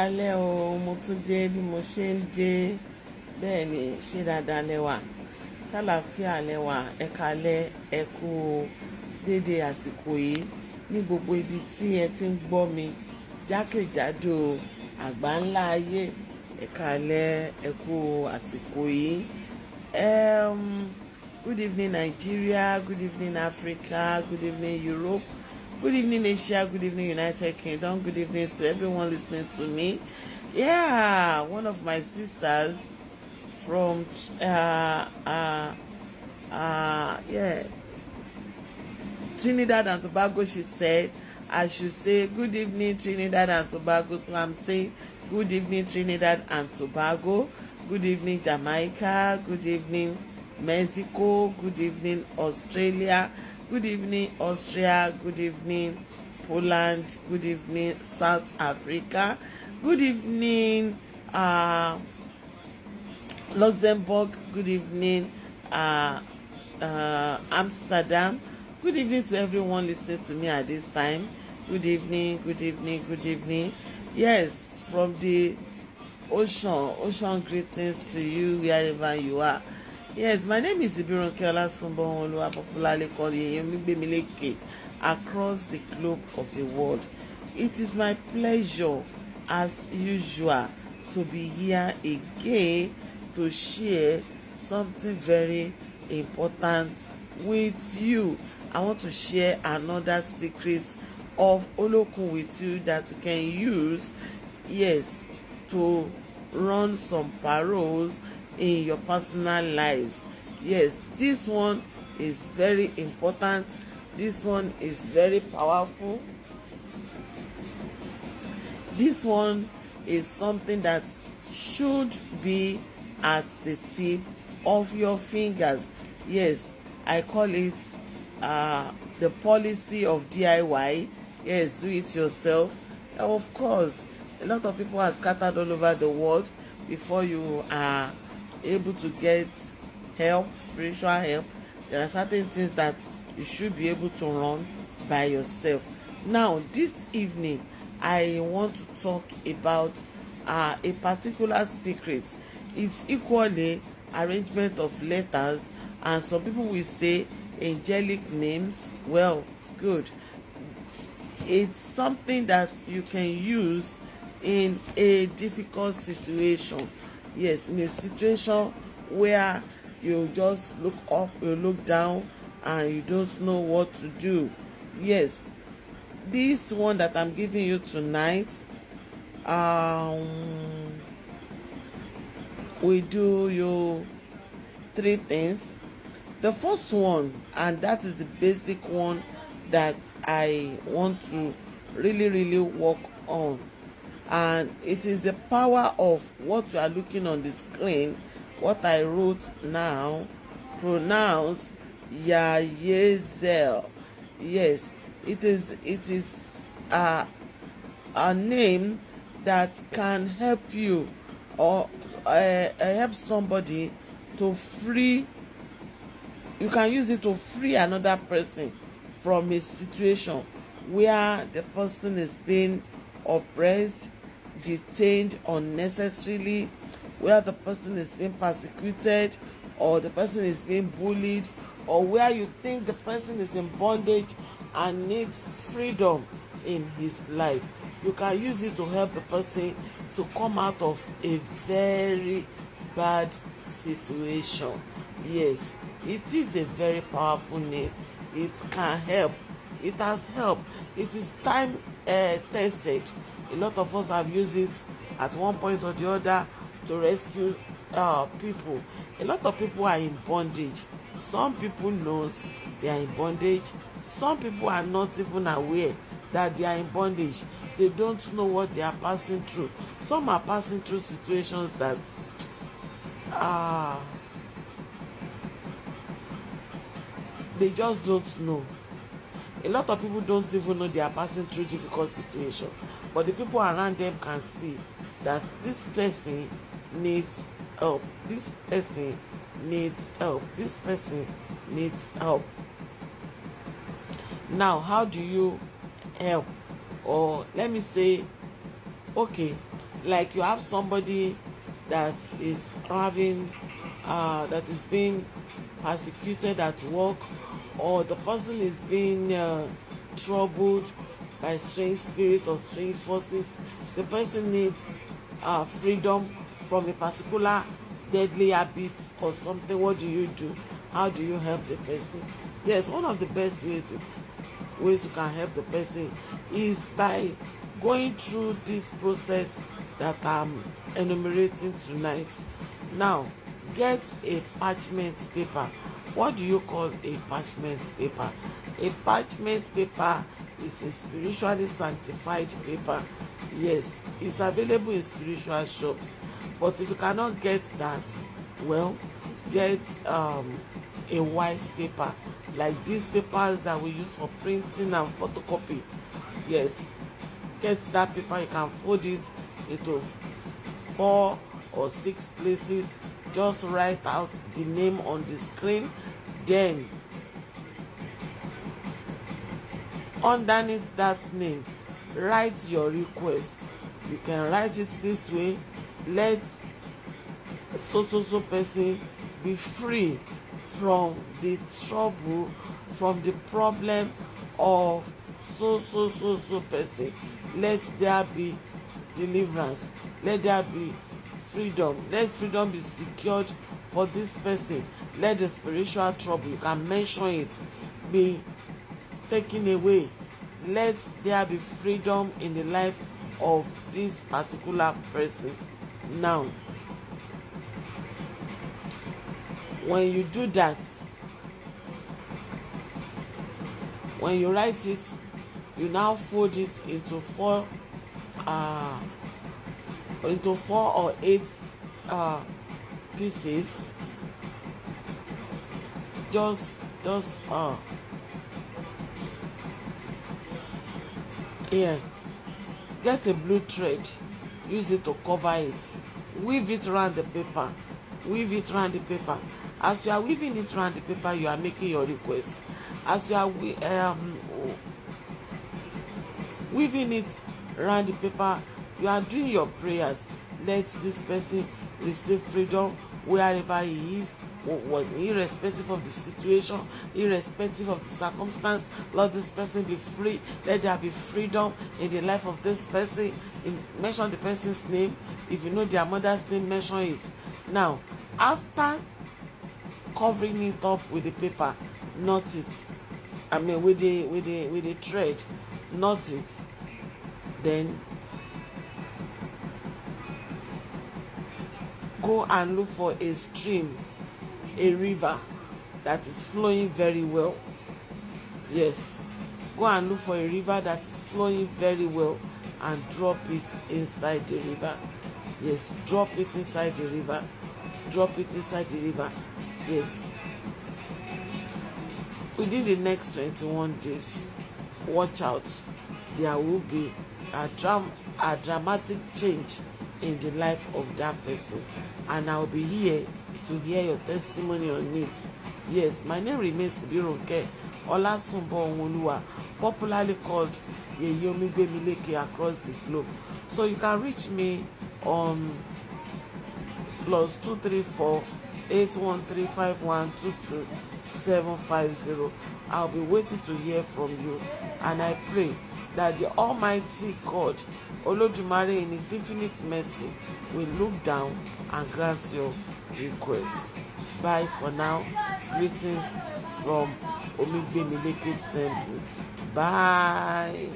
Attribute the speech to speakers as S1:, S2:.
S1: káalẹ́ o, mo tún dé bí mo ṣe ń dé. Bẹ́ẹ̀ ni, ṣé dáadáa lẹ́wà? Ṣàlàáfíà lẹ́wà? Ẹ káalẹ́, ẹ kú dédé àsìkò yìí ní gbogbo ibi tí ẹ ti ń gbọ́ mi jákèjádò àgbáńlá ayé. Ẹ káalẹ́, ẹ kú àsìkò yìí. Good evening Nigeria, good evening Africa, good evening Europe, good evening Asia, good evening United Kingdom, good evening to everyone listening to me. Yeah, one of my sisters from Trinidad and Tobago, she said I should say good evening Trinidad and Tobago, so I'm saying good evening Trinidad and Tobago, good evening Jamaica, good evening Mexico, good evening Australia, good evening Austria, good evening Poland, good evening South Africa, good evening Luxembourg, good evening Amsterdam, good evening to everyone listening to me at this time. Good evening, good evening, good evening. Yes, from the ocean greetings to you wherever you are. Yes, my name is Ibirunke Olasunbowolu, popularly called Yeyemi Gbemileke, across the globe of the world. It is my pleasure, as usual, to be here again to share something very important with you. I want to share another secret of Olokun with you that you can use, yes, to run some paroles in your personal lives. Yes, this one is very important. This one is very powerful. This one is something that should be at the tip of your fingers. Yes, I call it the policy of DIY. Yes, do it yourself. Of course, a lot of people are scattered all over the world. Before you are able to get help, spiritual help, there are certain things that you should be able to run by yourself. Now, this evening, I want to talk about a particular secret. It's equally arrangement of letters, and some people will say angelic names. Well, good. It's something that you can use in a difficult situation. Yes, in a situation where you just look up, you look down, and you don't know what to do. Yes, this one that I'm giving you tonight, we do you three things. The first one, and that is the basic one that I want to really work on, and it is the power of what you are looking on the screen. What I wrote now, pronounce Yayezel. Yes, it is a name that can help you or help somebody to free. You can use it to free another person from a situation where the person is being oppressed, detained unnecessarily, where the person is being persecuted, or the person is being bullied, or where you think the person is in bondage and needs freedom in his life. You can use it to help the person to come out of a very bad situation. Yes, it is a very powerful name. It can help. It has helped. It is time tested. A lot of us have used it at one point or the other to rescue people. A lot of people are in bondage. Some people knows they are in bondage. Some people are not even aware that they are in bondage. They don't know what they are passing through. Some are passing through situations that they just don't know. A lot of people don't even know they are passing through difficult situations, but the people around them can see that this person needs help. This person needs help. This person needs help. Now, how do you help? Or let me say, okay, like you have somebody that is that is being persecuted at work, or the person is being troubled by strange spirit or strange forces. The person needs freedom from a particular deadly habit or something. What do you do? How do you help the person? Yes, one of the best ways you can help the person is by going through this process that I'm enumerating tonight. Now, get a parchment paper. What do you call a parchment paper? A parchment paper is a spiritually sanctified paper. Yes, it's available in spiritual shops, but if you cannot get that, well, get a white paper, like these papers that we use for printing and photocopy. Yes, get that paper. You can fold it into 4 or 6 places. Just write out the name on the screen, then underneath that name write your request. You can write it this way: let so person be free from the trouble, from the problem of so person. Let there be deliverance, let there be freedom, let freedom be secured for this person. Let the spiritual trouble, you can mention it, be taken away. Let there be freedom in the life of this particular person. Now, when you do that, when you write it, you now fold it into 4 or 8 pieces. Just here, get a blue thread, use it to cover it, weave it around the paper, weave it around the paper. As you are weaving it around the paper, you are making your request. As you are weaving it around the paper, you are doing your prayers. Let this person receive freedom wherever he is, irrespective of the situation, irrespective of the circumstance. Let this person be free. Let there be freedom in the life of this person. Mention the person's name. If you know their mother's name, mention it. Now, after covering it up with the paper, knot it. I mean, with the thread, knot it. Then go and look for a stream, a river that is flowing very well. Yes, go and look for a river that is flowing very well and drop it inside the river. Yes, drop it inside the river. Drop it inside the river. Yes. Within the next 21 days, watch out. There will be a dramatic change in the life of that person, and I'll be here to hear your testimony on it. Yes, my name remains Birunke Olasunbo Onwoluwa, popularly called Yeye Omigbemileke across the globe. So you can reach me on +234 8135122 I'll be waiting to hear from you, and I pray that the Almighty God, Olodumare, in His infinite mercy, will look down and grant your request. Bye for now. Greetings from Omigbemileke Temple. Bye.